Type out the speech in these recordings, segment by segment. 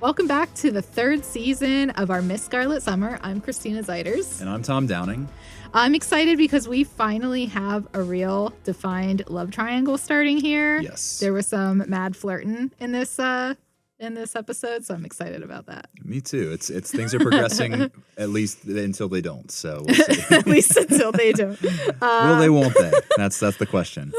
Welcome back to the third season of our Miss Scarlet Summer. I'm Christina Zeiders. And I'm Tom Downing. I'm excited because we finally have a real defined love triangle starting here. Yes. There was some mad flirting in this episode, so I'm excited about that. Me too. It's things are progressing at least until they don't. So we'll see. At least until they don't. Will they? Won't they? That's the question.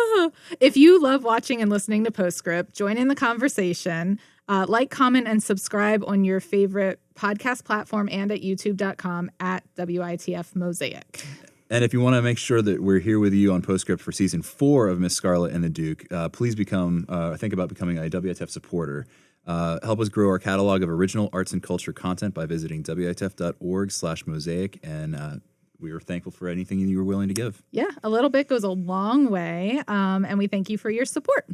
If you love watching and listening to Postscript, join in the conversation. Like, comment, and subscribe on your favorite podcast platform and at youtube.com at WITF Mosaic. And if you want to make sure that we're here with you on Postscript for Season 4 of Miss Scarlet and the Duke, please think about becoming a WITF supporter. Help us grow our catalog of original arts and culture content by visiting WITF.org/mosaic. And we are thankful for anything you were willing to give. Yeah, a little bit goes a long way. And we thank you for your support.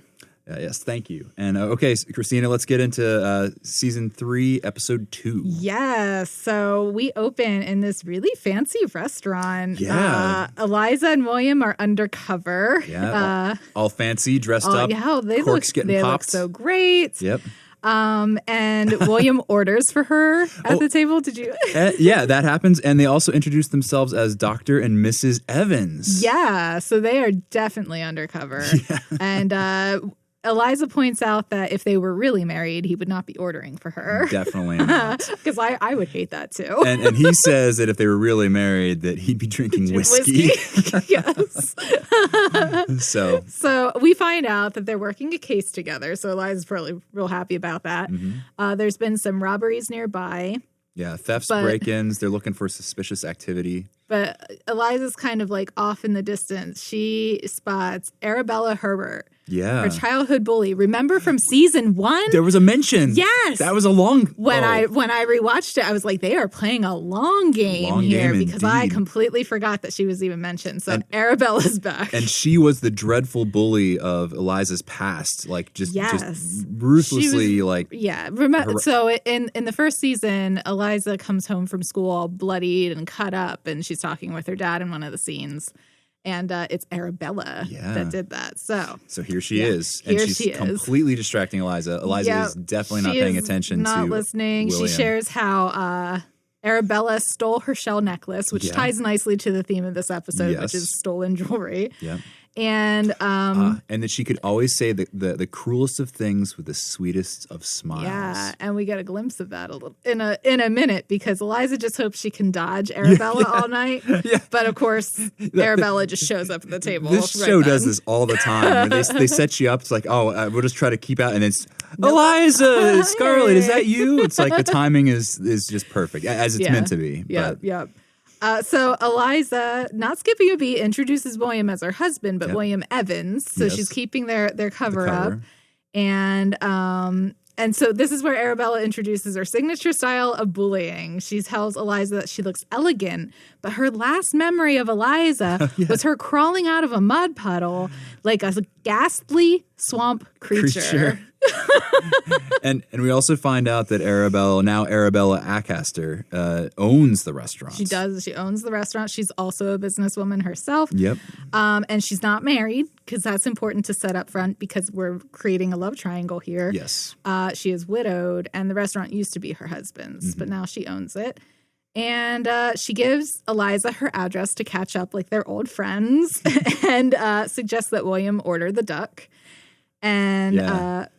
Yes, thank you. And okay, Christina, let's get into Season 3, Episode 2. Yes. So we open in this really fancy restaurant. Yeah. Eliza and William are undercover. Yeah, all fancy, dressed up. Yeah, they corks getting popped. look so great. Yep. And William orders for her at the table. Did you? Yeah, that happens. And they also introduce themselves as Dr. and Mrs. Evans. Yeah, so they are definitely undercover. Yeah. And Eliza points out that if they were really married, he would not be ordering for her. Definitely not. Because I would hate that too. And he says that if they were really married, that he'd be drinking whiskey. Yes. So we find out that they're working a case together. So Eliza's probably real happy about that. Mm-hmm. There's been some robberies nearby. Yeah, thefts, break-ins. They're looking for suspicious activity. But Eliza's kind of like off in the distance. She spots Arabella Herbert. Yeah. Her childhood bully. Remember from season 1? There was a mention. Yes. That was a long... When I rewatched it, I was like, they are playing a long game here because I completely forgot that she was even mentioned. So Arabella's back. And she was the dreadful bully of Eliza's past. Like, just ruthlessly, Yeah. So in the first season, Eliza comes home from school all bloodied and cut up, and she's talking with her dad in one of the scenes. And it's Arabella that did that. So here she is. And she's completely distracting Eliza. Eliza is definitely not paying attention not listening. William. She shares how Arabella stole her shell necklace, which ties nicely to the theme of this episode, which is stolen jewelry. Yeah. And that she could always say the cruelest of things with the sweetest of smiles. Yeah, and we get a glimpse of that in a minute because Eliza just hopes she can dodge Arabella all night. Yeah. But of course, Arabella just shows up at the table. This show does this all the time. They set you up. It's like, we'll just try to keep out, and it's Eliza, Scarlet, is that you? It's like the timing is just perfect, as it's meant to be. Yeah. So Eliza, not skipping a beat, introduces William as her husband, but William Evans. So she's keeping their cover up. And so this is where Arabella introduces her signature style of bullying. She tells Eliza that she looks elegant, but her last memory of Eliza was her crawling out of a mud puddle like a ghastly swamp creature. And we also find out that Arabella Acaster, owns the restaurant. She does. She owns the restaurant. She's also a businesswoman herself. Yep. And she's not married because that's important to set up front because we're creating a love triangle here. Yes. She is widowed, and the restaurant used to be her husband's, but now she owns it. And she gives Eliza her address to catch up like they're old friends and suggests that William order the duck. And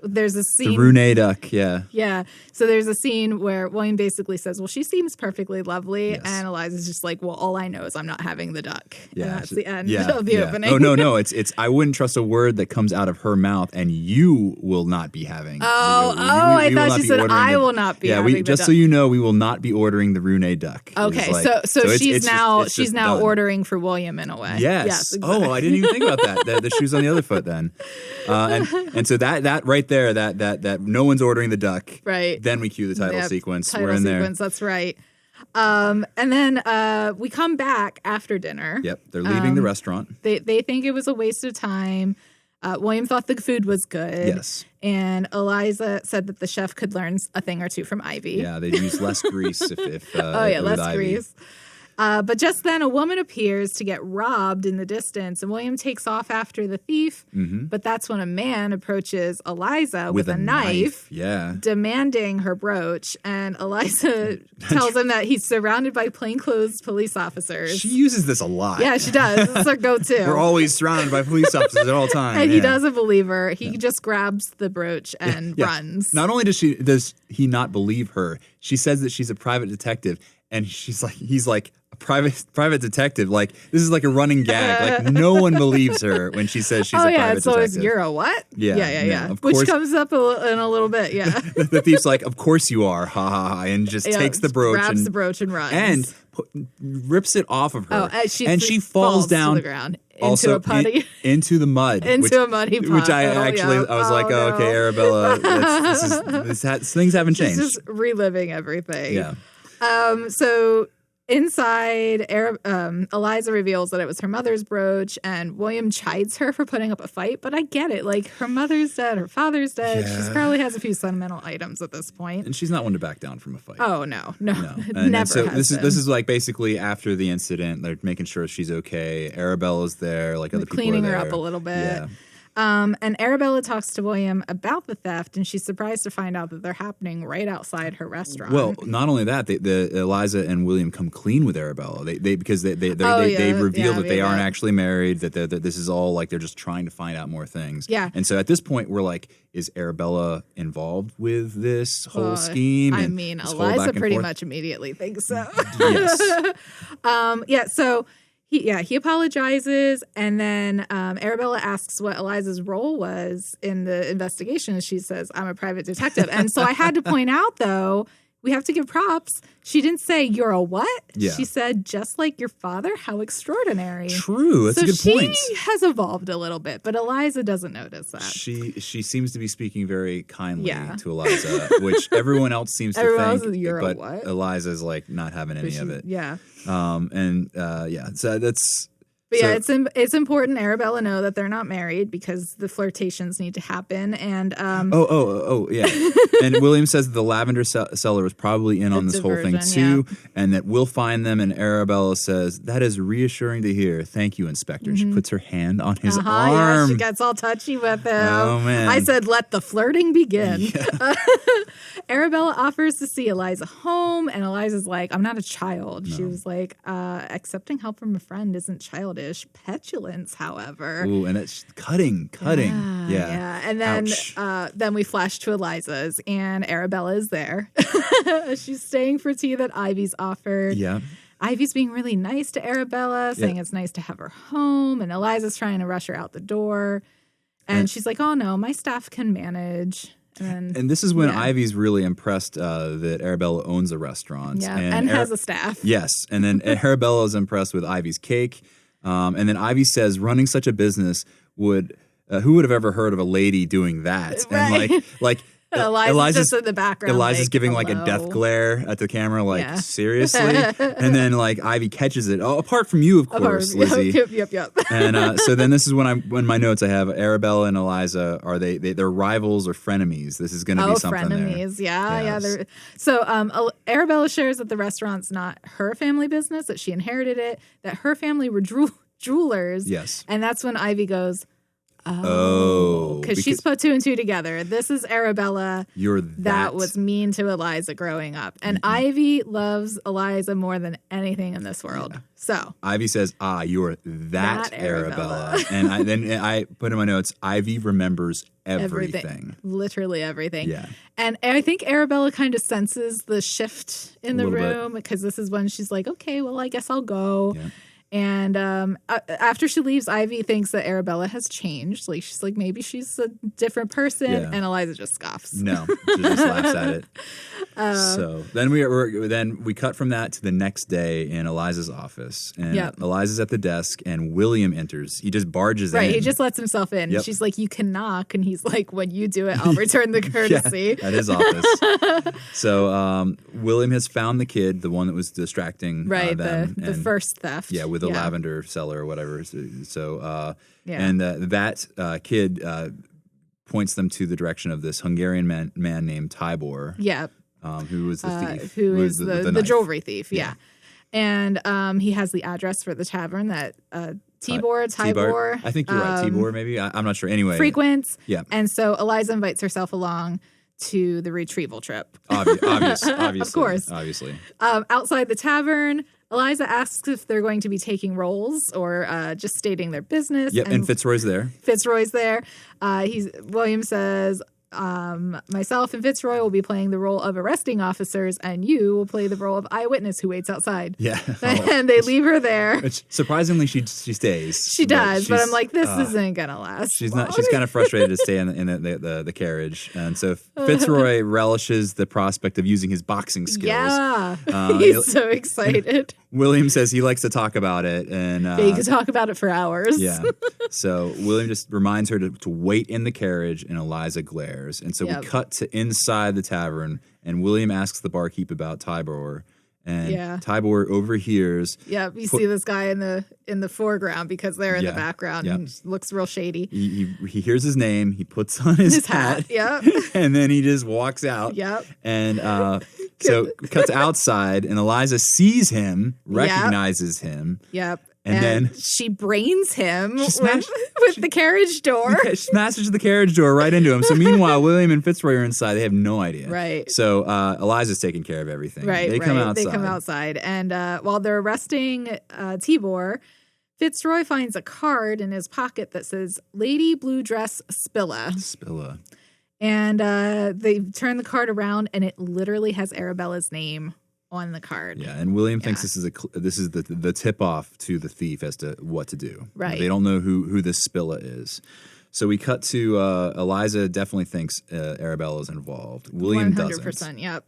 there's a scene. The Rune duck, yeah. Yeah. So there's a scene where William basically says, well, she seems perfectly lovely. Yes. And Eliza's just like, well, all I know is I'm not having the duck. Yeah. And that's the end of the opening. Oh, no. It's I wouldn't trust a word that comes out of her mouth, and you will not be having. I thought she said I will not be having the duck. Just so you know, we will not be ordering the Rune duck. Okay. So she's now ordering for William in a way. Yes. Exactly. Oh, I didn't even think about that. The shoe's on the other foot then. And so that right there, that no one's ordering the duck. Right. Then we cue the title sequence. We're in there. That's right. And then we come back after dinner. Yep. They're leaving the restaurant. They think it was a waste of time. William thought the food was good. Yes. And Eliza said that the chef could learn a thing or two from Ivy. Yeah, they'd use less grease if less Ivy. grease. But just then a woman appears to get robbed in the distance, and William takes off after the thief. Mm-hmm. But that's when a man approaches Eliza with a knife, demanding her brooch. And Eliza tells him that he's surrounded by plainclothes police officers. She uses this a lot. Yeah, she does. It's her go-to. We're always surrounded by police officers at all times. And he doesn't believe her. He just grabs the brooch and runs. Not only does he not believe her, she says that she's a private detective, and he's like a private detective. Like, this is like a running gag. Like, no one believes her when she says she's a private detective. So you're a what? Yeah. Of course. Which comes up in a little bit. Yeah. The thief's like, of course you are, ha ha ha, and just takes the brooch, grabs the brooch and runs, and rips it off of her. She falls down to the ground. Also, into a putty. Into the mud. A muddy pot. Which I was like, okay, Arabella, things haven't changed. She's just reliving everything. Yeah. So inside, Eliza reveals that it was her mother's brooch, and William chides her for putting up a fight, but I get it. Like, her mother's dead, her father's dead. Yeah. She probably has a few sentimental items at this point. And she's not one to back down from a fight. Oh, no. And so this is like basically after the incident, they're making sure she's okay. Arabella's there, like other people are there. Cleaning her up a little bit. Yeah. And Arabella talks to William about the theft, and she's surprised to find out that they're happening right outside her restaurant. Well, not only that, Eliza and William come clean with Arabella. Because they reveal that they aren't actually married. That this is all like they're just trying to find out more things. Yeah. And so at this point, we're like, is Arabella involved with this whole scheme? I mean, Eliza pretty much immediately thinks so. Yes. So. He apologizes, and then Arabella asks what Eliza's role was in the investigation, and she says, I'm a private detective. And so I had to point out, though, we have to give props. She didn't say, you're a what? Yeah. She said, just like your father, how extraordinary. True. That's a good point. She has evolved a little bit, but Eliza doesn't notice that. She seems to be speaking very kindly to Eliza, which everyone else seems to think. You're but a what? Eliza's like not having any of it. Yeah. So that's... But it's important Arabella know that they're not married because the flirtations need to happen. And yeah. And William says that the lavender seller was probably in on this whole thing too, and that we'll find them. And Arabella says, that is reassuring to hear. Thank you, Inspector. Mm-hmm. She puts her hand on his arm. Yeah, she gets all touchy with him. Oh, man. I said, let the flirting begin. Yeah. Arabella offers to see Eliza home, and Eliza's like, I'm not a child. No. She was like, accepting help from a friend isn't childish. Petulance, however. Ooh, and it's cutting. Yeah. And then we flash to Eliza's, and Arabella is there. She's staying for tea that Ivy's offered. Yeah. Ivy's being really nice to Arabella, saying it's nice to have her home, and Eliza's trying to rush her out the door. And she's like, oh no, my staff can manage. And this is when Ivy's really impressed that Arabella owns a restaurant. Yeah, and has a staff. Yes. And then Arabella is impressed with Ivy's cake. And then Ivy says, running such a business would, who would have ever heard of a lady doing that? Right. And like Eliza's just in the background. Eliza's giving like a death glare at the camera, like, seriously? And then like Ivy catches it. Oh, apart from you, of course, Lizzie. Yep. And so then this is when my notes I have Arabella and Eliza, are they're rivals or frenemies? This is going to be something frenemies. there. Yeah. So Arabella shares that the restaurant's not her family business, that she inherited it, that her family were jewelers. Yes. And that's when Ivy goes, Oh, because she's put two and two together. This is Arabella. You're that was mean to Eliza growing up, and Ivy loves Eliza more than anything in this world. Yeah. So Ivy says, you're that Arabella. And I put in my notes, Ivy remembers everything. Literally everything. Yeah. And I think Arabella kind of senses the shift in the room, because this is when she's like, okay, well, I guess I'll go. Yeah. And after she leaves, Ivy thinks that Arabella has changed. Like, she's like, maybe she's a different person. Yeah. And Eliza just scoffs. No, she just laughs at it. So then we cut from that to the next day in Eliza's office. And Eliza's at the desk, and William enters. He just barges in. Right, he just lets himself in. Yep. She's like, you can knock. And he's like, when you do it, I'll return the courtesy. At his office. So William has found the kid, the one that was distracting them. The first theft. Yeah, with the lavender seller or whatever. So and that kid points them to the direction of this Hungarian man named Tibor. Yeah. Who was the thief? Who is the jewelry thief, yeah. And he has the address for the tavern that Tibor. I think you're right. Tibor, maybe. I'm not sure. Anyway. Frequents. Yeah. And so Eliza invites herself along to the retrieval trip. Obviously. Of course. Obviously. Outside the tavern, Eliza asks if they're going to be taking roles or just stating their business. Yep, and Fitzroy's there. William says, myself and Fitzroy will be playing the role of arresting officers, and you will play the role of eyewitness who waits outside. Yeah. And they leave her there. Which, surprisingly, she stays. She does, but I'm like, this isn't gonna last. She's kind of frustrated to stay in the carriage, and so Fitzroy relishes the prospect of using his boxing skills. Yeah, he's so excited. William says he likes to talk about it, and he could talk about it for hours. Yeah. So William just reminds her to wait in the carriage, and Eliza glares. And so we cut to inside the tavern, and William asks the barkeep about Tibor, and Tibor overhears. Yeah, you see this guy in the foreground because they're in the background and looks real shady. He hears his name, he puts on his hat, and then he just walks out. Yep. And so cuts outside, and Eliza sees him, recognizes him. Yep. And then she brains him with the carriage door. She smashes the carriage door right into him. So meanwhile, William and Fitzroy are inside. They have no idea. Right. So Eliza's taking care of everything. Right. They come outside. They come outside. And while they're arresting Tibor, Fitzroy finds a card in his pocket that says, Lady Blue Dress Spilla. And they turn the card around, and it literally has Arabella's name on the card. Yeah, and William thinks this is the tip off to the thief as to what to do. Right. They don't know who this Spilla is. So we cut to Eliza definitely thinks Arabella's involved. William 100%, doesn't. Yep.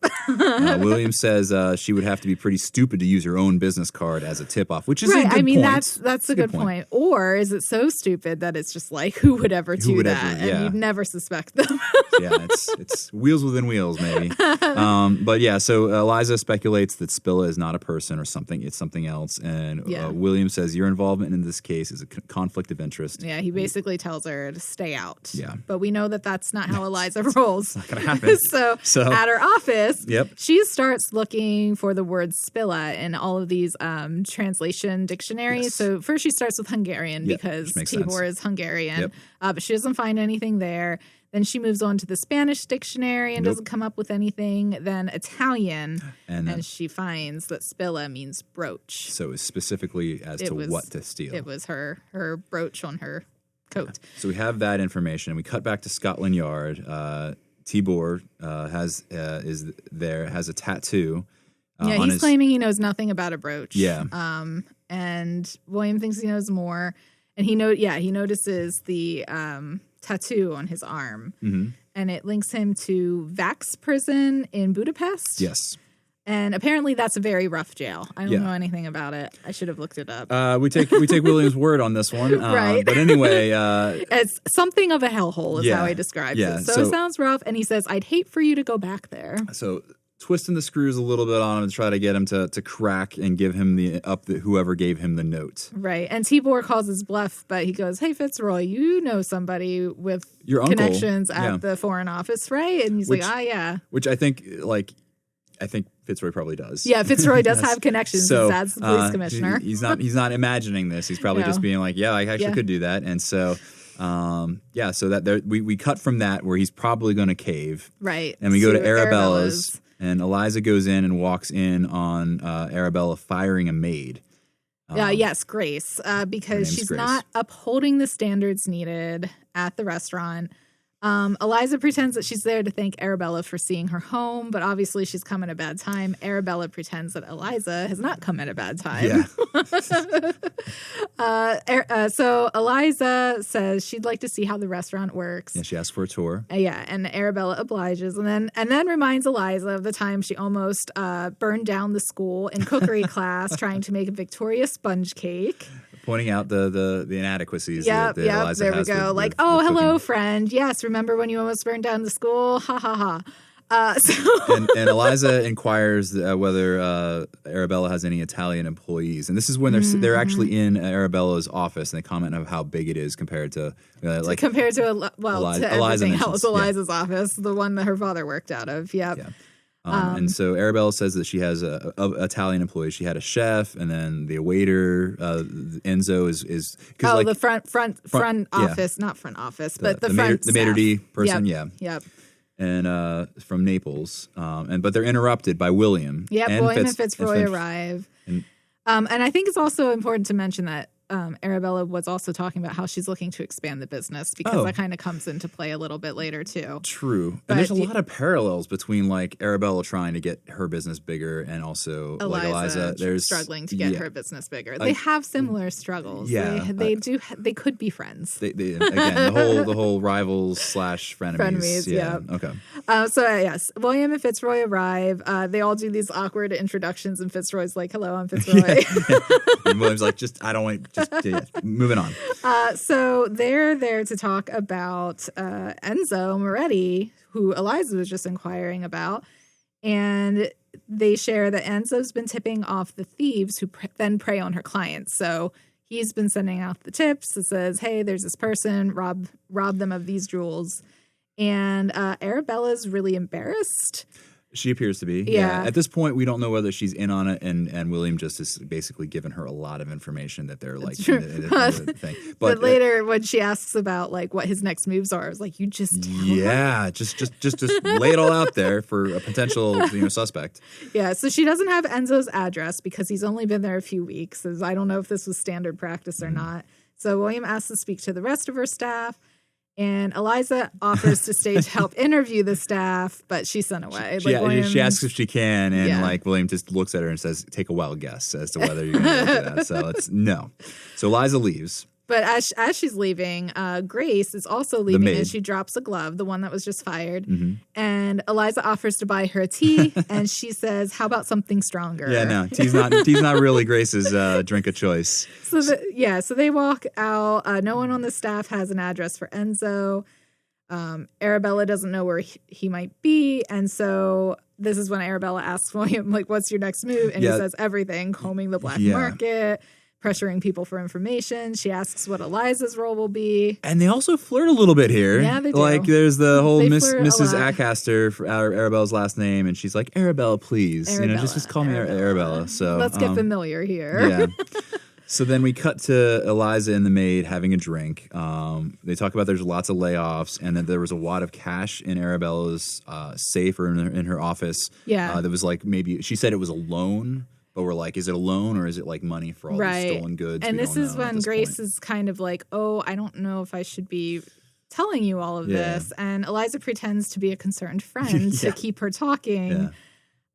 William says she would have to be pretty stupid to use her own business card as a tip-off, which is a good point. I mean, that's a good point. Or is it so stupid that it's just like, who would ever do that? And you'd never suspect them. Yeah, it's wheels within wheels, maybe. But yeah, so Eliza speculates that Spilla is not a person or something. It's something else. And William says your involvement in this case is a conflict of interest. Yeah, he basically tells her to stay out. Yeah. But we know that that's not how Eliza rolls. It's not going to happen. So at her office, Yep. She starts looking for the word Spilla in all of these translation dictionaries. Yes. So first she starts with Hungarian because Tibor is Hungarian, Yep. But she doesn't find anything there. Then she moves on to the Spanish dictionary and doesn't come up with anything. Then Italian, and she finds that Spilla means brooch. So it's specifically as to what to steal. It was her brooch on her coat. So we have that information, and we cut back to Scotland Yard. Tibor has a tattoo. He's claiming he knows nothing about a brooch. Yeah. And William thinks he knows more, and he notices the tattoo on his arm, and it links him to Vax prison in Budapest. Yes. And apparently that's a very rough jail. I don't know anything about it. I should have looked it up. We take William's word on this one. Right. But anyway. It's something of a hellhole is how he describes it. So it sounds rough. And he says, I'd hate for you to go back there. So twisting the screws a little bit on him to try to get him to crack and give him whoever gave him the note. Right. And Tibor calls his bluff, but he goes, hey, Fitzroy, you know somebody with your uncle, connections at the Foreign Office, right? And he's like, yeah. Which I think Fitzroy probably does. Yeah, Fitzroy does have connections. So, His dad's the police commissioner. He's not imagining this. He's probably just being like, I actually could do that. And so, so that we cut from that where he's probably going to cave. Right. And we go to Arabella's. And Eliza goes in and walks in on Arabella firing a maid. Yes, Grace, because she's not upholding the standards needed at the restaurant. Eliza pretends that she's there to thank Arabella for seeing her home, but obviously she's come at a bad time. Arabella pretends that Eliza has not come at a bad time. Yeah. So Eliza says she'd like to see how the restaurant works. Yeah, she asks for a tour. And Arabella obliges, and then reminds Eliza of the time she almost burned down the school in cookery class trying to make a Victoria sponge cake. Pointing out the inadequacies that Eliza there has. We go. With hello, cooking. friend. Yes, remember when you almost burned down the school? Ha, ha, ha. And Eliza inquires whether Arabella has any Italian employees, and this is when they're actually in Arabella's office, and they comment on how big it is compared to to everything else. Eliza's office, the one that her father worked out of. Yep. Yeah. And so Arabella says that she has a Italian employees. She had a chef, and then the waiter. Enzo is the front office, not front office, but the front the maitre d' person. Yep. And from Naples, but they're interrupted by William. Yep, William and Fitzroy arrive. And I think it's also important to mention that Arabella was also talking about how she's looking to expand the business because that kind of comes into play a little bit later too. True. And there's a lot of parallels between like Arabella trying to get her business bigger and also Eliza there's struggling to get her business bigger. They have similar struggles. Yeah. They do. They could be friends. Again, the whole rivals / frenemies. Yeah. Okay. Yes, William and Fitzroy arrive. They all do these awkward introductions and Fitzroy's like, "Hello, I'm Fitzroy." And William's like, moving on. So they're there to talk about Enzo Moretti, who Eliza was just inquiring about. And they share that Enzo's been tipping off the thieves who then prey on her clients. So he's been sending out the tips that says, hey, there's this person, rob them of these jewels. And Arabella's really embarrassed. She appears to be. Yeah. At this point, we don't know whether she's in on it, and William just has basically given her a lot of information that they're like in the thing. But later, when she asks about like what his next moves are, I was like, you just tell her. just lay it all out there for a potential suspect. Yeah. So she doesn't have Enzo's address because he's only been there a few weeks. I don't know if this was standard practice or not. So William asks to speak to the rest of her staff. And Eliza offers to stay to help interview the staff, but she's sent away. She asks if she can, and William just looks at her and says, take a wild guess as to whether you're going to do that. So it's no. So Eliza leaves. But as she's leaving, Grace is also leaving, and she drops a glove, the one that was just fired. Mm-hmm. And Eliza offers to buy her a tea, and she says, "How about something stronger?" Yeah, no, tea's not really Grace's drink of choice. So they walk out. No one on the staff has an address for Enzo. Arabella doesn't know where he might be, and so this is when Arabella asks William, like, "What's your next move?" And he says, "Everything: combing the black market." Pressuring people for information. She asks what Eliza's role will be. And they also flirt a little bit here. Yeah, they do. Like, there's the whole Mrs. Acaster, for Arabella's last name, and she's like, Arabella, please. Arabella, just call me Arabella. So let's get familiar here. Yeah. So then we cut to Eliza and the maid having a drink. They talk about there's lots of layoffs and that there was a wad of cash in Arabella's safe or in her office. Yeah. That was like maybe, she said it was a loan. But we're like, is it a loan or is it like money for all the stolen goods? And this is when Grace is kind of like, oh, I don't know if I should be telling you all of this. And Eliza pretends to be a concerned friend to keep her talking.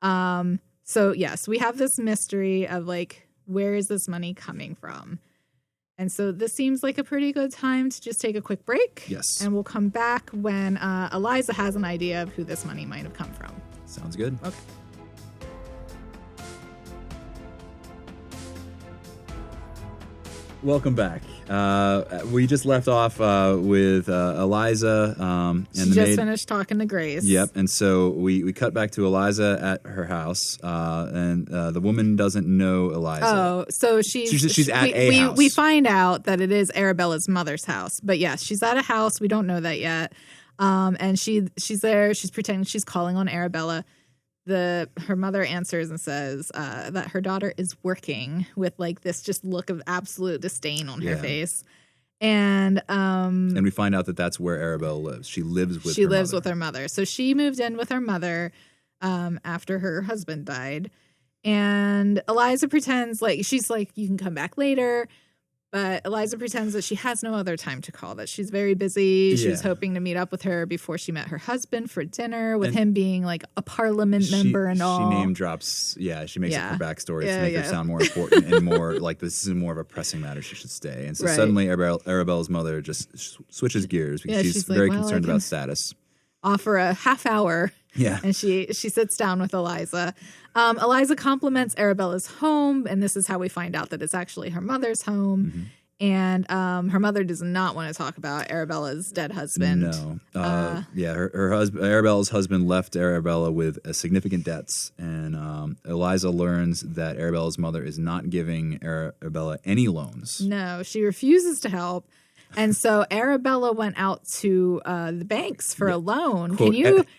Yeah. So, yes, we have this mystery of like, where is this money coming from? And so this seems like a pretty good time to just take a quick break. Yes. And we'll come back when Eliza has an idea of who this money might have come from. Sounds good. Okay. Welcome back. We just left off with Eliza and she just finished talking to Grace. Yep. And so we cut back to Eliza at her house, and the woman doesn't know Eliza. Oh, so she's at a house. We find out that it is Arabella's mother's house. But yes, she's at a house. We don't know that yet. And she's there. She's pretending she's calling on Arabella. Her mother answers and says that her daughter is working with like this just look of absolute disdain on her face. And we find out that that's where Arabella lives. She lives with her mother. So she moved in with her mother after her husband died. And Eliza pretends like she's like, you can come back later. But Eliza pretends that she has no other time to call, that she's very busy. She was hoping to meet up with her before she met her husband for dinner, with him being like a parliament member and all. She name drops, she makes up her backstory to make her sound more important and more like this is more of a pressing matter. She should stay. And so suddenly Arabella's mother just switches gears because she's very concerned about status. Offer a half hour. Yeah. And she sits down with Eliza. Eliza compliments Arabella's home, and this is how we find out that it's actually her mother's home. Mm-hmm. And her mother does not want to talk about Arabella's dead husband. No. Her husband, Arabella's husband, left Arabella with significant debts, and Eliza learns that Arabella's mother is not giving Arabella any loans. No, she refuses to help. And so Arabella went out to the banks for a loan. Quote,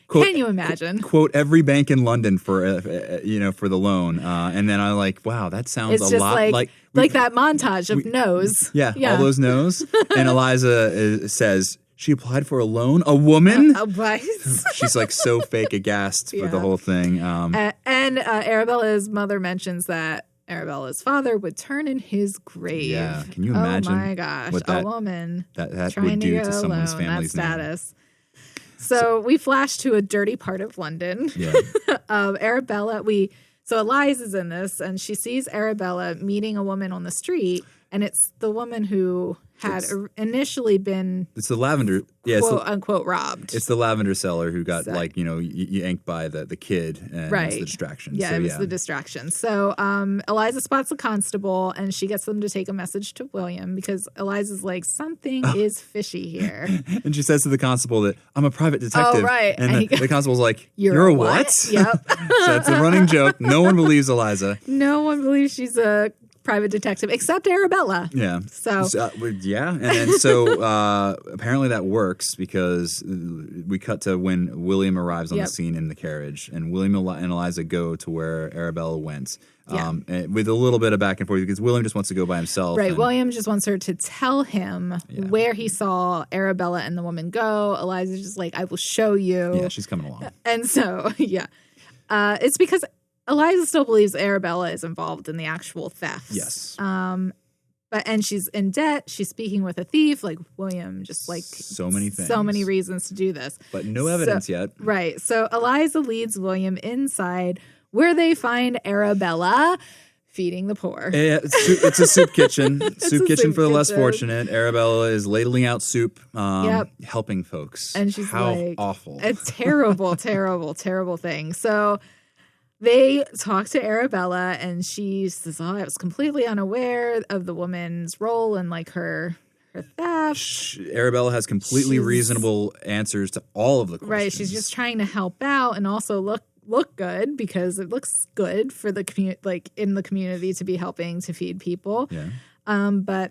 can you imagine? Quote every bank in London for for the loan. And then I like, wow, that sounds it's a just lot like that montage of no's. Yeah, all those no's. And Eliza says, she applied for a loan? A woman? She's like so fake aghast for the whole thing. And Arabella's mother mentions that Arabella's father would turn in his grave. Yeah, can you imagine? Oh my gosh, a woman that trying would do to someone's alone, family's that status. So we flash to a dirty part of London. Yeah. Arabella, so Eliza's in this, and she sees Arabella meeting a woman on the street, and it's the woman who had initially been the lavender, quote unquote robbed. It's the lavender seller who got yanked by the kid, and it's the distraction. Yeah, it was the distraction. So Eliza spots the constable, and she gets them to take a message to William because Eliza's like, something is fishy here. And she says to the constable that I'm a private detective. Oh, right. And the constable's like, you're a what? Yep. So it's a running joke. No one believes Eliza. No one believes she's a private detective except Arabella. Yeah. So yeah. And then so apparently that works because we cut to when William arrives on the scene in the carriage, and William and Eliza go to where Arabella went. With a little bit of back and forth because William just wants to go by himself. Right. William just wants her to tell him where he saw Arabella and the woman go. Eliza's just like, I will show you. Yeah, she's coming along. And so, it's because Eliza still believes Arabella is involved in the actual thefts. Yes. And she's in debt. She's speaking with a thief. Like William, just like so many things, so many reasons to do this, but no evidence yet. Right. So Eliza leads William inside, where they find Arabella feeding the poor. It's a soup kitchen. Soup kitchen for the less fortunate. Arabella is ladling out soup, helping folks. And she's like, awful. A terrible, terrible, terrible thing. So they talk to Arabella, and she says, I was completely unaware of the woman's role in like her theft. Arabella has completely reasonable answers to all of the questions. Right. She's just trying to help out and also look good because it looks good for the in the community to be helping to feed people. Yeah. But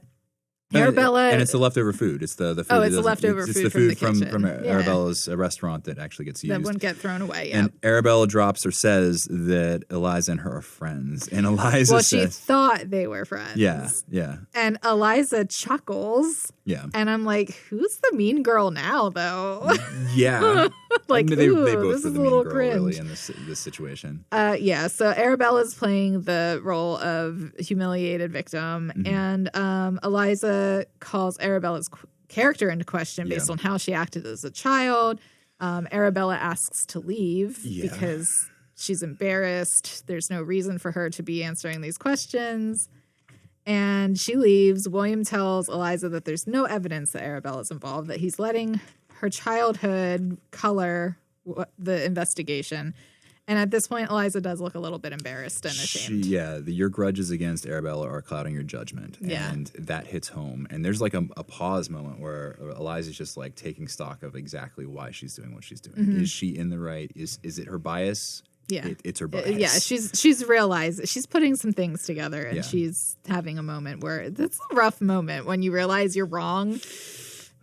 Arabella, and it's the leftover food. It's the food. Oh, it's the leftover food. It's the food from Arabella's restaurant that actually gets used. That wouldn't get thrown away. Yeah. And Arabella drops or says that Eliza and her are friends, and Eliza says, she thought they were friends. Yeah, yeah. And Eliza chuckles. Yeah. And I'm like, who's the mean girl now, though? Yeah. Like, they both this were is the a little mean girl, cringe. really, in this situation. Yeah. So Arabella's playing the role of humiliated victim, and Eliza calls Arabella's character into question based on how she acted as a child. Arabella asks to leave because she's embarrassed. There's no reason for her to be answering these questions. And she leaves. William tells Eliza that there's no evidence that Arabella's involved, that he's letting her childhood color the investigation. And at this point, Eliza does look a little bit embarrassed and ashamed. Your grudges against Arabella are clouding your judgment. Yeah. And that hits home. And there's like a pause moment where Eliza's just like taking stock of exactly why she's doing what she's doing. Mm-hmm. Is she in the right? Is it her bias? Yeah. It's her bias. Yeah, she's realized, she's putting some things together, and she's having a moment where it's a rough moment when you realize you're wrong.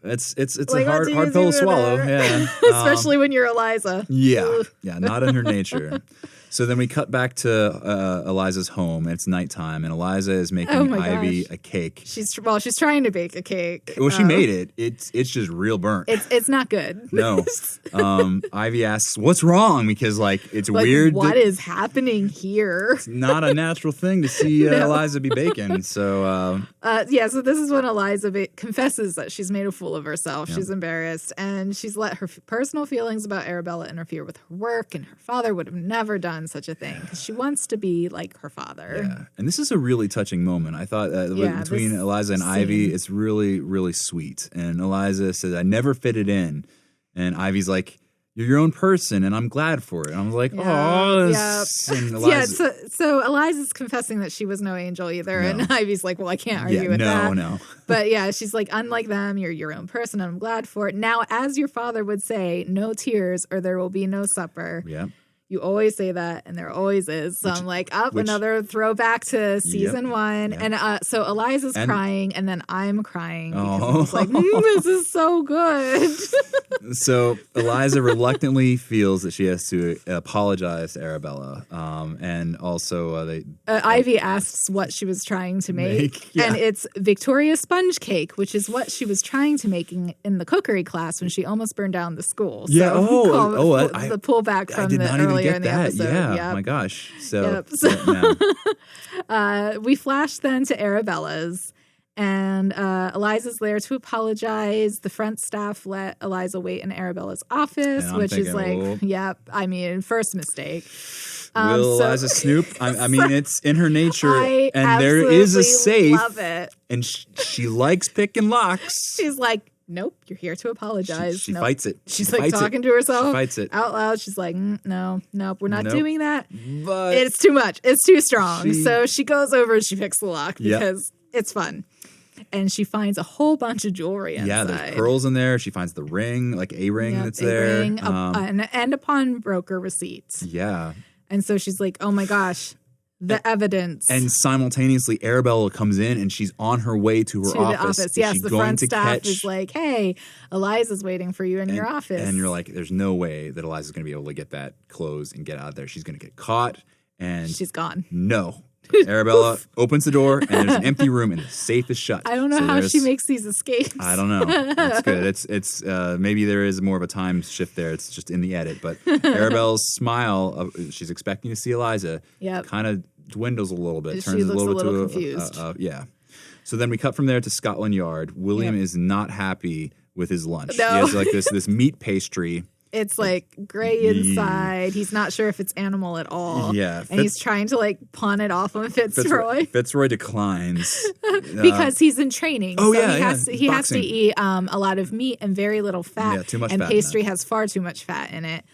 It's like, a hard pill to swallow. Yeah. Especially when you're Eliza. Yeah. Yeah, not in her nature. So then we cut back to Eliza's home. It's nighttime, and Eliza is making Ivy a cake. She's trying to bake a cake. Well, she made it. It's just real burnt. It's not good. No. Ivy asks, "What's wrong?" Because it's weird. What is happening here? It's not a natural thing to see Eliza be baking. So so this is when Eliza confesses that she's made a fool of herself. Yeah. She's embarrassed, and she's let her personal feelings about Arabella interfere with her work, and her father would have never done such a thing because she wants to be like her father. Yeah, and this is a really touching moment. I thought between Eliza and Ivy, it's really, really sweet. And Eliza says, "I never fitted in," and Ivy's like, "You're your own person, and I'm glad for it." And I was like, "Oh, So Eliza's confessing that she was no angel either, and Ivy's like, "Well, I can't argue with that." No. But yeah, she's like, "Unlike them, you're your own person, and I'm glad for it." Now, as your father would say, "No tears, or there will be no supper." Yeah. You always say that, and there always is. So I'm like, another throwback to season 1. Yep. And so Eliza's crying, and then I'm crying. Because it's like, this is so good. So Eliza reluctantly feels that she has to apologize to Arabella. And also Ivy asks what she was trying to make. And it's Victoria sponge cake, which is what she was trying to make in the cookery class when she almost burned down the school. So yeah. The pullback from the earlier in the episode. Yeah. Yep. My gosh. So we flash then to Arabella's, and Eliza's there to apologize. The front staff let Eliza wait in Arabella's office, which is like, first mistake. Will Eliza snoop? I mean, it's in her nature, and there is a safe. Love it. And she likes picking locks. She's like, nope, you're here to apologize. She fights it. She's like talking to herself. She fights it out loud. She's like, no, we're not doing that. But it's too much. It's too strong. So she goes over and she picks the lock because it's fun. And she finds a whole bunch of jewelry inside. Yeah, there's pearls in there. She finds the ring, like a ring that's there. Ring, and a pawnbroker receipt. Yeah. And so she's like, oh my gosh. The evidence. And simultaneously, Arabella comes in and she's on her way to her office. The office. Yes, the front staff is like, hey, Eliza's waiting for you in your office. And you're like, there's no way that Eliza's going to be able to get that closed and get out of there. She's going to get caught. And she's gone. No. Arabella opens the door and there's an empty room and the safe is shut. I don't know how she makes these escapes. I don't know. That's good. It's maybe there is more of a time shift there. It's just in the edit. But Arabella's smile, she's expecting to see Eliza, kind of dwindles a little bit. Turns a little bit confused. Yeah. So then we cut from there to Scotland Yard. William is not happy with his lunch. No. He has like this meat pastry. It's like gray inside. He's not sure if it's animal at all. Yeah. And he's trying to like pawn it off on Fitzroy. Fitzroy declines. Because he's in training. Oh, so he has to eat a lot of meat and very little fat. Yeah, too much and fat. And pastry has far too much fat in it.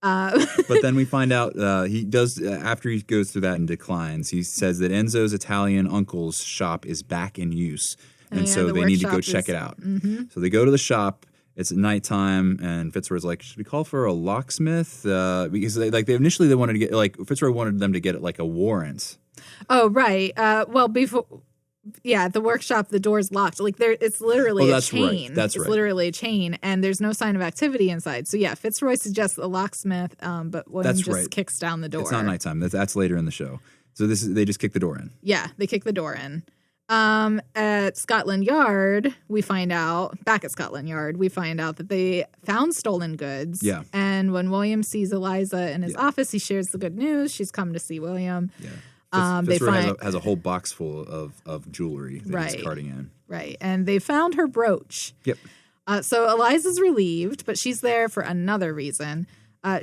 But then we find out he does, after he goes through that and declines, he says that Enzo's Italian uncle's shop is back in use. And so they need to go check it out. Mm-hmm. So they go to the shop. It's at nighttime, and Fitzroy's like, "Should we call for a locksmith?" Because they wanted to get Fitzroy wanted them to get like a warrant. Oh right. Well, before, the workshop, the door's locked. Like it's literally a chain. Right. That's right. It's literally a chain, and there's no sign of activity inside. So yeah, Fitzroy suggests a locksmith, but William just kicks down the door. It's not nighttime. That's later in the show. So they just kick the door in. Yeah, they kick the door in. At Scotland Yard, back at Scotland Yard, we find out that they found stolen goods. Yeah. And when William sees Eliza in his office, he shares the good news. She's come to see William. Yeah. Fitzroy has a whole box full of jewelry that he's carting in. Right. And they found her brooch. Yep. So Eliza's relieved, but she's there for another reason.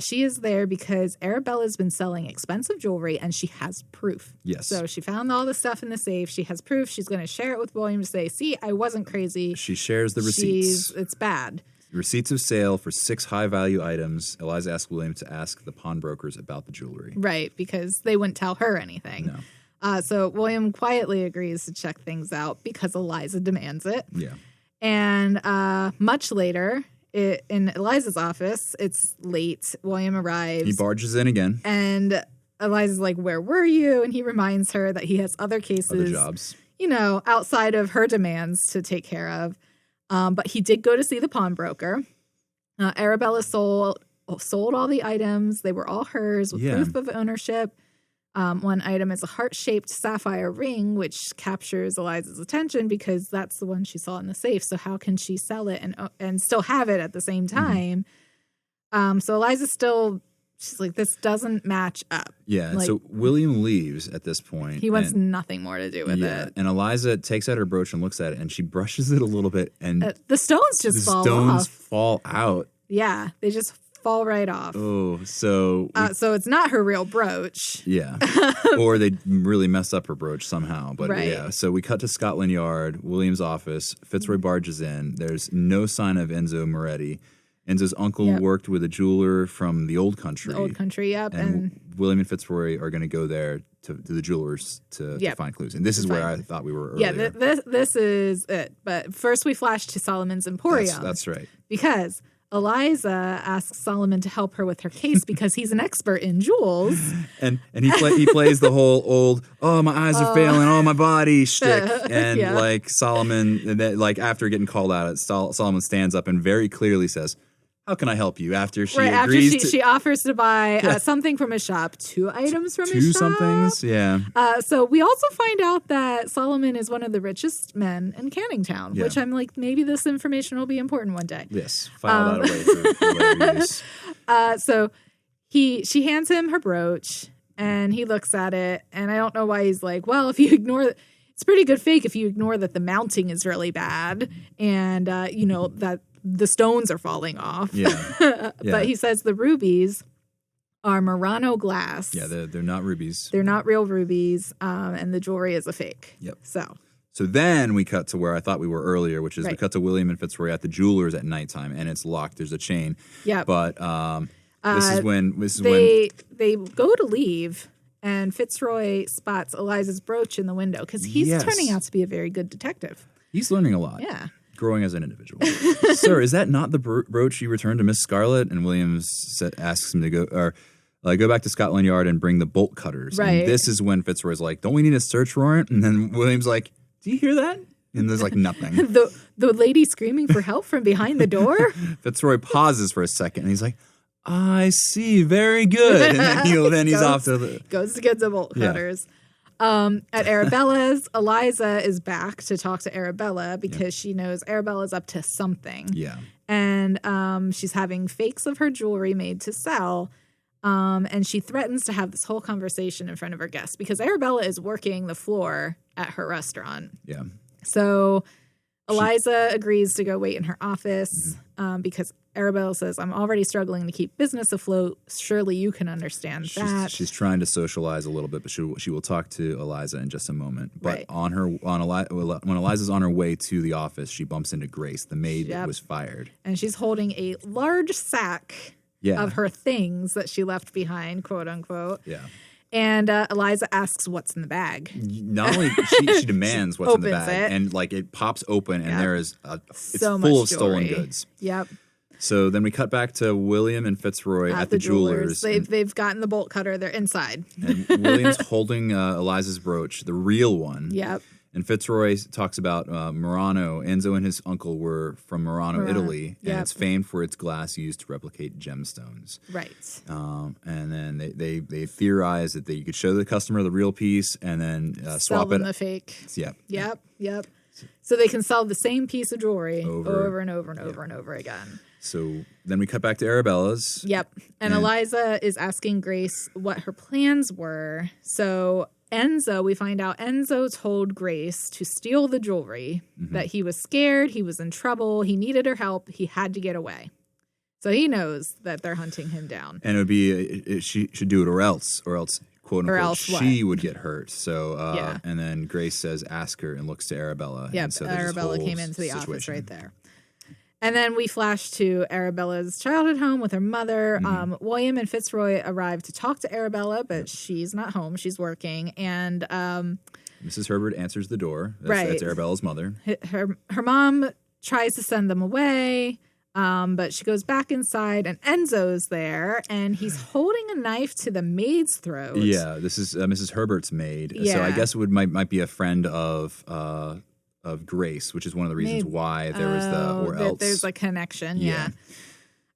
She is there because Arabella's been selling expensive jewelry and she has proof. Yes. So she found all the stuff in the safe. She has proof. She's going to share it with William to say, see, I wasn't crazy. She shares the receipts. It's bad. Receipts of sale for 6 high-value items. Eliza asks William to ask the pawnbrokers about the jewelry. Right, because they wouldn't tell her anything. No. So William quietly agrees to check things out because Eliza demands it. Yeah. And much later, in Eliza's office, it's late. William arrives. He barges in again. And Eliza's like, where were you? And he reminds her that he has other cases. Other jobs. Outside of her demands to take care of. But he did go to see the pawnbroker. Arabella sold all the items. They were all hers with proof of ownership. One item is a heart-shaped sapphire ring, which captures Eliza's attention because that's the one she saw in the safe. So how can she sell it and still have it at the same time? Mm-hmm. So Eliza's she's like, this doesn't match up. Yeah, so William leaves at this point. He wants nothing more to do with it. And Eliza takes out her brooch and looks at it, and she brushes it a little bit, and the stones just fall off. The stones fall out. Yeah, they just fall right off. Oh, so it's not her real brooch. Yeah, or they really messed up her brooch somehow. But yeah, so we cut to Scotland Yard, William's office. Fitzroy barges in. There's no sign of Enzo Moretti. Enzo's uncle worked with a jeweler from the old country. The old country, yep. And William and Fitzroy are going to go there to the jewelers to find clues. And this is where I thought we were earlier. Yeah, this is it. But first we flash to Solomon's Emporium. That's right. Because Eliza asks Solomon to help her with her case because he's an expert in jewels. And he plays the whole old, oh, my eyes are failing, oh, my body shtick. And like Solomon, like after getting called out, Solomon stands up and very clearly says, how can I help you? After she agrees she offers to buy something from his shop, 2 items from his shop. 2 somethings, yeah. So we also find out that Solomon is one of the richest men in Canning Town, which I'm like, maybe this information will be important one day. Yes, file that away for later use. So she hands him her brooch, and he looks at it, and I don't know why he's like, well, if you ignore it's pretty good fake if you ignore that the mounting is really bad, and that the stones are falling off. Yeah. But he says the rubies are Murano glass. Yeah, they're not rubies. They're not real rubies, and the jewelry is a fake. Yep. So then we cut to where I thought we were earlier, which is we cut to William and Fitzroy at the jeweler's at nighttime, and it's locked. There's a chain. Yeah. But this is when they go to leave, and Fitzroy spots Eliza's brooch in the window because he's turning out to be a very good detective. He's learning a lot. Yeah. Growing as an individual. Sir, is that not the brooch you returned to Miss Scarlet? And Williams asks him to go back to Scotland Yard and bring the bolt cutters. Right. And this is when Fitzroy's like, don't we need a search warrant? And then Williams like, do you hear that? And there's like nothing. the lady screaming for help from behind the door? Fitzroy pauses for a second and he's like, I see, very good. And then he's off to goes to get the bolt cutters. At Arabella's, Eliza is back to talk to Arabella because she knows Arabella's up to something. Yeah. And she's having fakes of her jewelry made to sell. And she threatens to have this whole conversation in front of her guests because Arabella is working the floor at her restaurant. Yeah. So Eliza agrees to go wait in her office because Arabella says, I'm already struggling to keep business afloat. Surely you can understand that. She's trying to socialize a little bit, but she will talk to Eliza in just a moment. But when Eliza's on her way to the office, she bumps into Grace, the maid that was fired. And she's holding a large sack of her things that she left behind, quote unquote. Yeah. And Eliza asks what's in the bag. Not only she demands what's in the bag, and like it pops open, and there is it's full of stolen goods. Yep. So then we cut back to William and Fitzroy at the jeweler's. They've gotten the bolt cutter. They're inside. And William's holding Eliza's brooch, the real one. Yep. And Fitzroy talks about Murano. Enzo and his uncle were from Murano, Italy, and it's famed for its glass used to replicate gemstones. Right. And then they theorize that you could show the customer the real piece and then swap it. The fake. Yep. So they can sell the same piece of jewelry over and over and over and over again. So then we cut back to Arabella's. Yep. And Eliza is asking Grace what her plans were. So we find out Enzo told Grace to steal the jewelry, that he was scared, he was in trouble, he needed her help, he had to get away. So he knows that they're hunting him down. And it would be, she should do it or else, quote unquote, she would get hurt. So, and then Grace says, ask her, and looks to Arabella. Yep, so Arabella came into the office right there. And then we flash to Arabella's childhood home with her mother. William and Fitzroy arrive to talk to Arabella, but she's not home. She's working. And Mrs. Herbert answers the door. That's Arabella's mother. Her mom tries to send them away, but she goes back inside, and Enzo's there, and he's holding a knife to the maid's throat. Yeah, this is Mrs. Herbert's maid. Yeah. So I guess it might be a friend of Grace, which is one of the reasons why there was there's a connection. Yeah.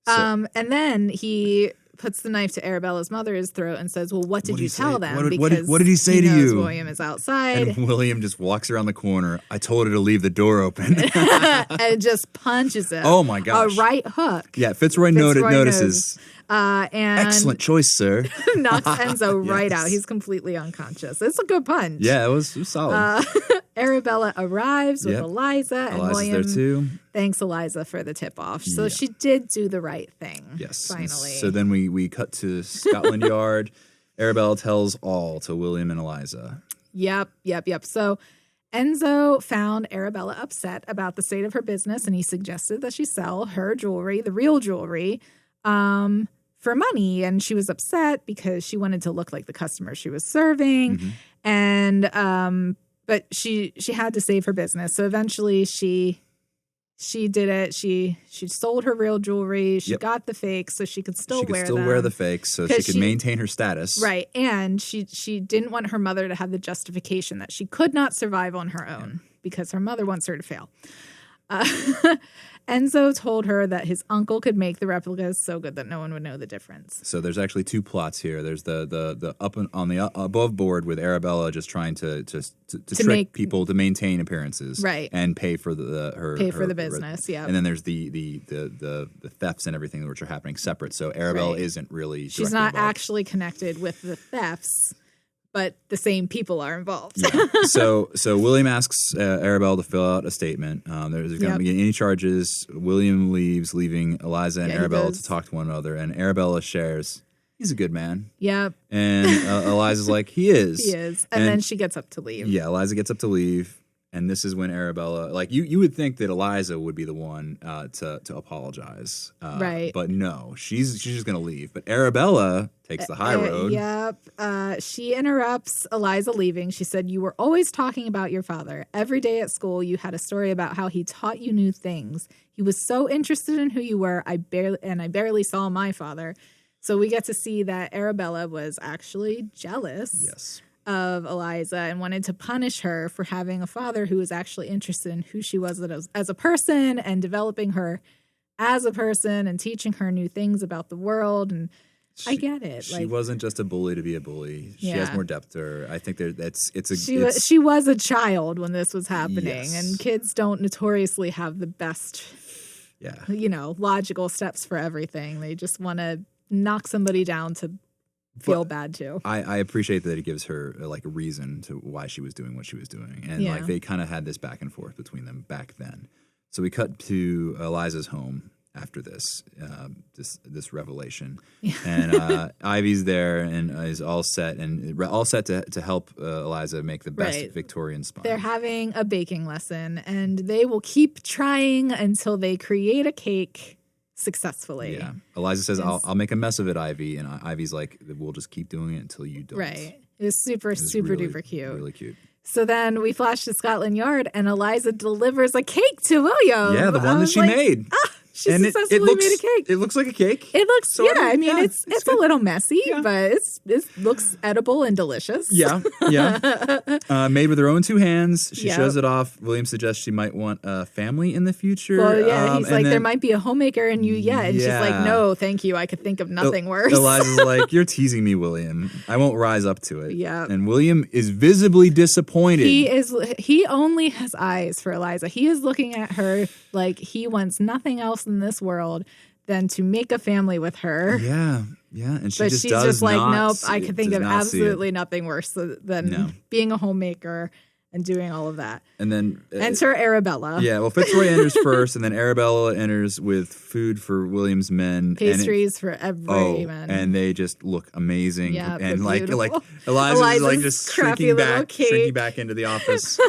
And then he puts the knife to Arabella's mother's throat and says, well, what did you tell them? What did he say to you? William is outside. And William just walks around the corner. I told her to leave the door open. And just punches him. Oh, my gosh. A right hook. Yeah, Fitzroy notices. And excellent choice, sir. Knocks Enzo right out. He's completely unconscious. It's a good punch. Yeah, it was solid. Arabella arrives with Eliza, and William there too. Thanks Eliza for the tip-off. So she did do the right thing. Yes. Finally. So then we cut to Scotland Yard. Arabella tells all to William and Eliza. Yep. So Enzo found Arabella upset about the state of her business, and he suggested that she sell her jewelry, the real jewelry, for money. And she was upset because she wanted to look like the customer she was serving. And but she had to save her business. So eventually she She did it. She sold her real jewelry. She got the fakes so she could still wear them. She could still wear the fakes so she could maintain her status. Right. And she didn't want her mother to have the justification that she could not survive on her own because her mother wants her to fail. Enzo told her that his uncle could make the replicas so good that no one would know the difference. So there's actually two plots here. There's the up on the above board with Arabella just trying to trick people to maintain appearances, right, and pay for the business. Yeah, and then there's the thefts and everything which are happening separate. So Arabella isn't really she's not actually connected with the thefts. But the same people are involved. Yeah. So William asks Arabella to fill out a statement. There's going to be any charges. William leaving Eliza and Arabella to talk to one another. And Arabella shares, he's a good man. Yep. And Eliza's like, he is. He is. And then she gets up to leave. Yeah, Eliza gets up to leave. And this is when Arabella, like you would think that Eliza would be the one to apologize, right? But no, she's just gonna leave. But Arabella takes the high road. Yep. She interrupts Eliza leaving. She said, "You were always talking about your father. Every day at school, you had a story about how he taught you new things. He was so interested in who you were. I barely saw my father." So we get to see that Arabella was actually jealous. Yes. Of Eliza and wanted to punish her for having a father who was actually interested in who she was as a person and developing her as a person and teaching her new things about the world. And I get it. She wasn't just a bully to be a bully. She has more depth to her. I think she was a child when this was happening, yes. And kids don't notoriously have the best, logical steps for everything. They just want to knock somebody down to feel bad too. I appreciate that it gives her like a reason to why she was doing what she was doing, and like they kind of had this back and forth between them back then. So we cut to Eliza's home after this revelation, and Ivy's there and is all set to help Eliza make the best Victorian spine. They're having a baking lesson, and they will keep trying until they create a cake successfully. Yeah. Eliza says, I'll make a mess of it, Ivy. And Ivy's like, we'll just keep doing it until you don't. Right. It was super really, duper cute. Really cute. So then we flash to Scotland Yard and Eliza delivers a cake to William. Yeah, the one that she made. She successfully made a cake. It looks like a cake. It looks, it's a little messy, but it looks edible and delicious. Yeah. Made with her own two hands. She shows it off. William suggests she might want a family in the future. Well, he's like, there might be a homemaker in you yet. And she's like, no, thank you. I could think of nothing worse. Eliza's like, you're teasing me, William. I won't rise up to it. Yeah. And William is visibly disappointed. He only has eyes for Eliza. He is looking at her like he wants nothing else in this world than to make a family with her. Yeah. And she's just like, nope, I could think of absolutely nothing worse than being a homemaker and doing all of that. And then enter Arabella. Yeah, well, Fitzroy enters first, and then Arabella enters with food for William's men. Pastries for every man. And they just look amazing. Yeah, and like Eliza's like just shrinking back into the office.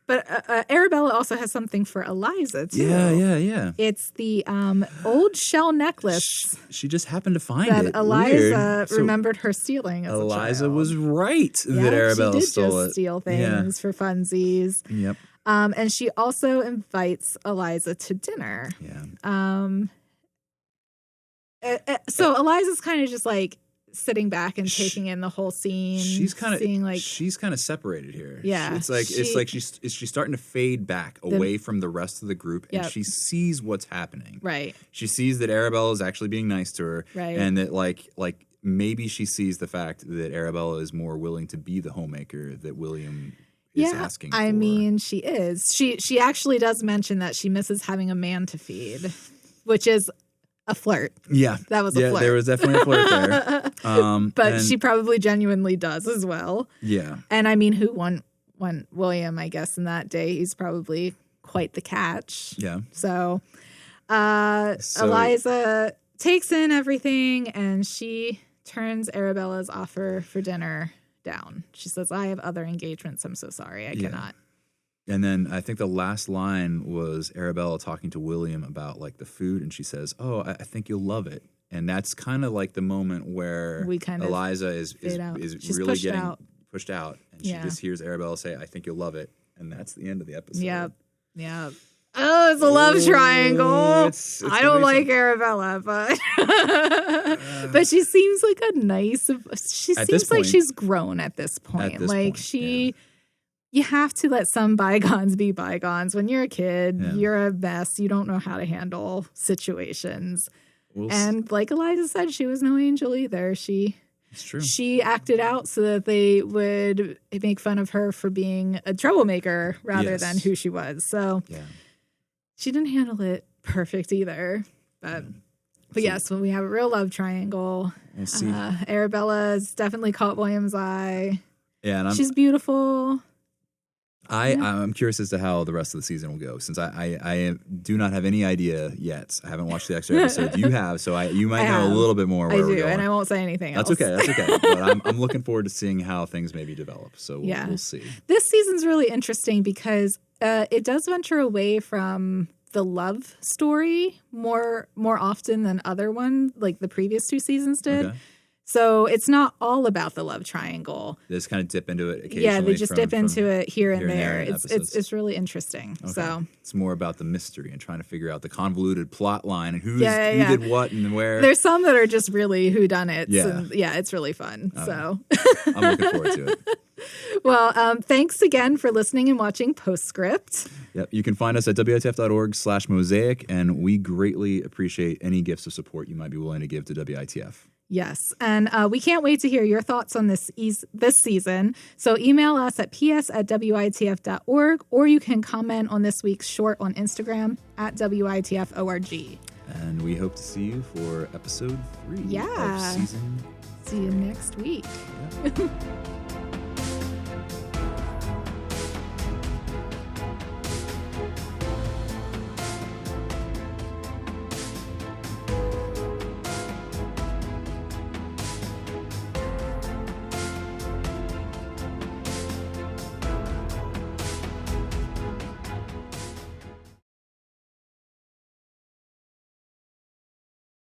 But Arabella also has something for Eliza, too. Yeah. It's the old shell necklace. She just happened to find it. That Eliza remembered her stealing as a child. Eliza was right that Arabella stole it. She did just steal things for funsies. Yep. And she also invites Eliza to dinner. Yeah. So Eliza's kind of just like sitting back and taking in the whole scene. She's kind of separated here. Yeah, it's like she's starting to fade back away from the rest of the group, and she sees what's happening. Right. She sees that Arabella is actually being nice to her, right, and that like maybe she sees the fact that Arabella is more willing to be the homemaker that William is asking for. I mean, she is. She actually does mention that she misses having a man to feed, which is a flirt. Yeah. That was a flirt. There was definitely a flirt there. But she probably genuinely does as well. Yeah. And I mean, who won William, I guess, in that day? He's probably quite the catch. Yeah. So Eliza takes in everything and she turns Arabella's offer for dinner down. She says, I have other engagements. I'm so sorry. I cannot. And then I think the last line was Arabella talking to William about like the food, and she says, "Oh, I think you'll love it." And that's kind of like the moment where Eliza is really getting pushed out, and she just hears Arabella say, "I think you'll love it," and that's the end of the episode. Yep. Yeah. Oh, it's a love triangle. I don't like Arabella, but but she seems like a nice. She seems like she's grown at this point. You have to let some bygones be bygones. When you're a kid, you're a mess. You don't know how to handle situations. And like Eliza said, she was no angel either. It's true. She acted out so that they would make fun of her for being a troublemaker rather than who she was. So. Yeah. She didn't handle it perfect either, but yes, when we have a real love triangle, we'll see. Arabella's definitely caught William's eye. Yeah, and she's beautiful. I'm curious as to how the rest of the season will go, since I do not have any idea yet. I haven't watched the extra episodes. You have, so you might know a little bit more. Where we're going. And I won't say anything else. That's okay. But I'm looking forward to seeing how things maybe develop. So we'll see. This season's really interesting because it does venture away from the love story more often than other ones, like the previous 2 seasons did. Okay. So it's not all about the love triangle. They just kind of dip into it occasionally. Yeah, they just dip into it here and there. It's really interesting. Okay. So it's more about the mystery and trying to figure out the convoluted plot line and who did what and where. There's some that are just really whodunits. Yeah, and it's really fun. So I'm looking forward to it. Well, thanks again for listening and watching Postscript. Yep, you can find us at witf.org/mosaic, and we greatly appreciate any gifts of support you might be willing to give to WITF. Yes, and we can't wait to hear your thoughts on this season. So email us at ps@witf.org, or you can comment on this week's short on Instagram at WITFORG. And we hope to see you for episode 3 of season. See you next week. Yeah.